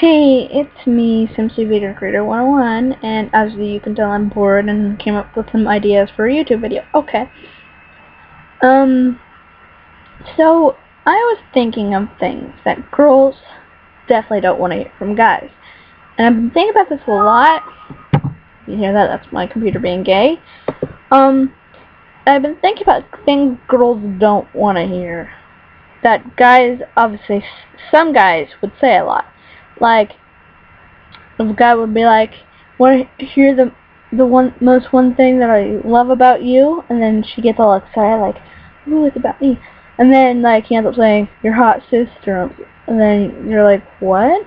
Hey, it's me, Simply Video Creator 101, and as you can tell, I'm bored and came up with some ideas for a YouTube video. Okay. So I was thinking of things that girls definitely don't want to hear from guys. And I've been thinking about this a lot. You hear that? That's my computer being gay. I've been thinking about things girls don't want to hear. That guys, obviously, some guys would say a lot. Like, if a guy would be like, "Want to hear the one thing that I love about you?" And then she gets all excited, like, "Ooh, it's about me." And then, like, he ends up saying, "Your hot sister." And then you're like, "What?"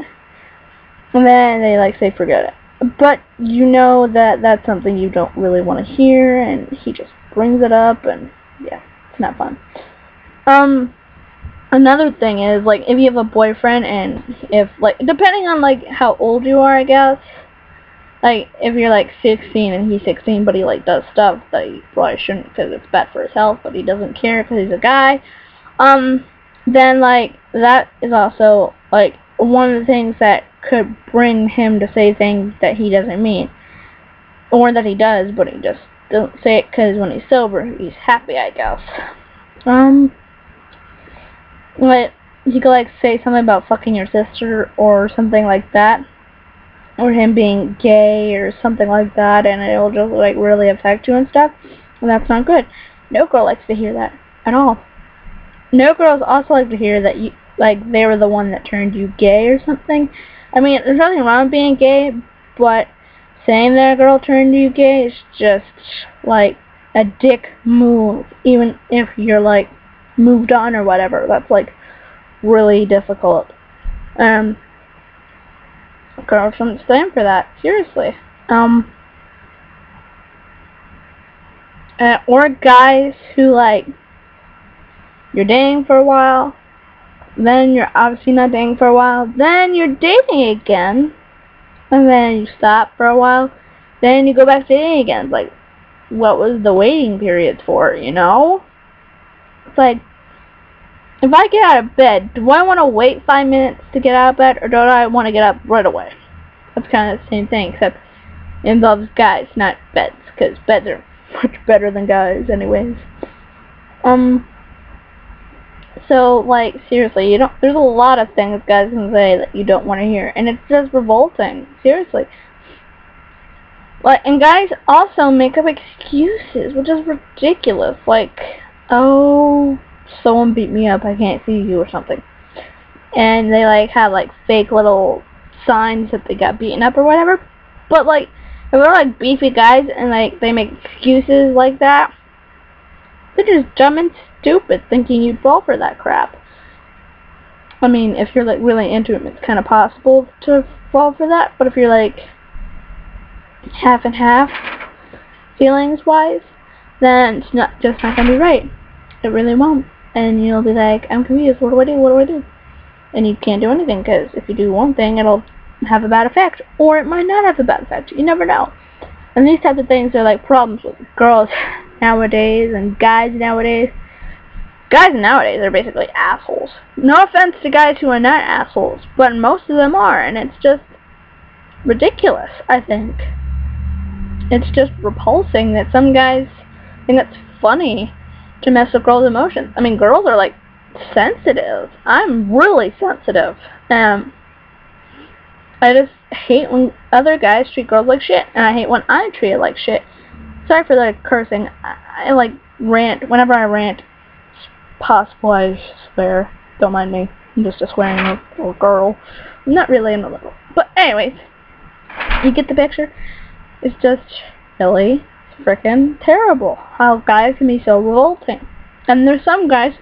And then they, like, say, "Forget it." But you know that that's something you don't really want to hear, and he just brings it up, and yeah, it's not fun. Another thing is, like, if you have a boyfriend, and if, like, depending on, like, how old you are, I guess, like, if you're, like, 16 and he's 16, but he, like, does stuff that he probably shouldn't because it's bad for his health, but he doesn't care because he's a guy, then, like, that is also, like, one of the things that could bring him to say things that he doesn't mean, or that he does, but he just doesn't say it because when he's sober, he's happy, I guess. But he could, like, say something about fucking your sister or something like that, or him being gay or something like that, and it'll just, like, really affect you and stuff, and that's not good. No girl likes to hear that at all. No girls also like to hear that you, like, they were the one that turned you gay or something. I mean, there's nothing wrong with being gay, but saying that a girl turned you gay is just, like, a dick move, even if you're, like, moved on or whatever. That's, like, really difficult. Girls don't stand for that, seriously. Or guys who, like, you're dating for a while, then you're obviously not dating for a while, then you're dating again, and then you stop for a while, then you go back to dating again. It's like, what was the waiting period for, you know? It's like, if I get out of bed, do I want to wait 5 minutes to get out of bed, or do I want to get up right away? That's kind of the same thing, except it involves guys, not beds, because beds are much better than guys anyways. So, like, seriously, there's a lot of things guys can say that you don't want to hear, and it's just revolting, seriously. Like, and guys also make up excuses, which is ridiculous, like, "Oh, someone beat me up, I can't see you," or something. And they, like, have, like, fake little signs that they got beaten up or whatever. But, like, if they're, like, beefy guys and, like, they make excuses like that, they're just dumb and stupid thinking you'd fall for that crap. I mean, if you're, like, really into him, it's kind of possible to fall for that. But if you're, like, half and half feelings-wise, then it's not going to be right. It really won't. And you'll be like, "I'm confused, what do I do, what do I do?" And you can't do anything, because if you do one thing, it'll have a bad effect, or it might not have a bad effect. You never know. And these types of things are, like, problems with girls nowadays and guys nowadays. Guys nowadays are basically assholes. No offense to guys who are not assholes, but most of them are, and it's just ridiculous, I think. It's just repulsing that some guys think it's funny to mess with girls' emotions. I mean, girls are, like, sensitive. I'm really sensitive. I just hate when other guys treat girls like shit, and I hate when I treat it like shit. Sorry for, like, cursing. I like, rant. Whenever I rant, it's possible I swear. Don't mind me. I'm just a swearing little girl. I'm not really a little. But anyways, you get the picture? It's just really frickin' terrible how guys can be so revolting. And there's some guys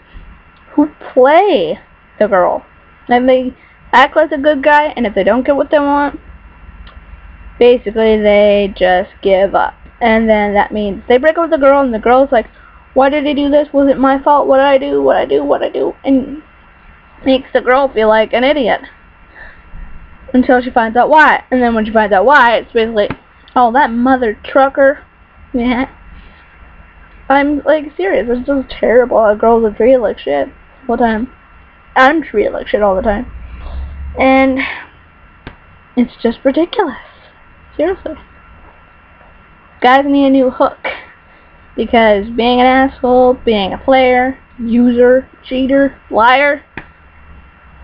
who play the girl. And they act like a good guy, and if they don't get what they want, basically they just give up. And then that means they break up with the girl, and the girl's like, "Why did he do this? Was it my fault? What did I do? What I do? What I do?" And makes the girl feel like an idiot. Until she finds out why. And then when she finds out why, it's basically, "Oh, that mother trucker." Yeah. I'm, like, serious. It's just terrible how girls are treated like shit all the time. I'm treated like shit all the time. And It's just ridiculous. Seriously. Guys need a new hook. Because being an asshole, being a player, user, cheater, liar,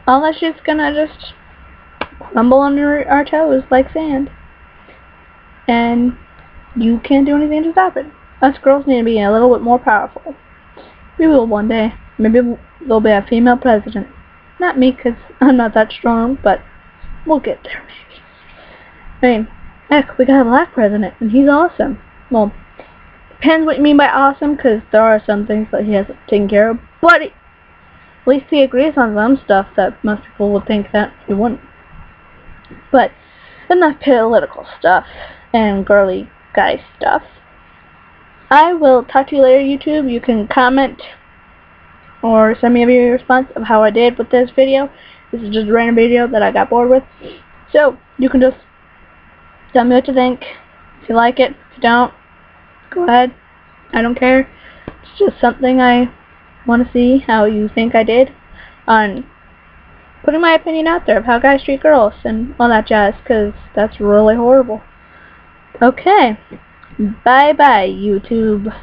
all that shit's gonna just crumble under our toes like sand. And you can't do anything to stop it. Us girls need to be a little bit more powerful. We will one day. Maybe there'll be a female president. Not me, because I'm not that strong, but we'll get there maybe. I mean, heck, we got a black president, and he's awesome. Well, depends what you mean by awesome, because there are some things that he hasn't taken care of, but at least he agrees on some stuff that most people would think that he wouldn't. But enough political stuff and girly guy stuff. I will talk to you later, YouTube. You can comment or send me your response of how I did with this video. This is just a random video that I got bored with. So, you can just tell me what you think. If you like it, if you don't, go ahead. I don't care. It's just something I want to see how you think I did on putting my opinion out there of how guys treat girls and all that jazz, because that's really horrible. Okay. Bye-bye, YouTube.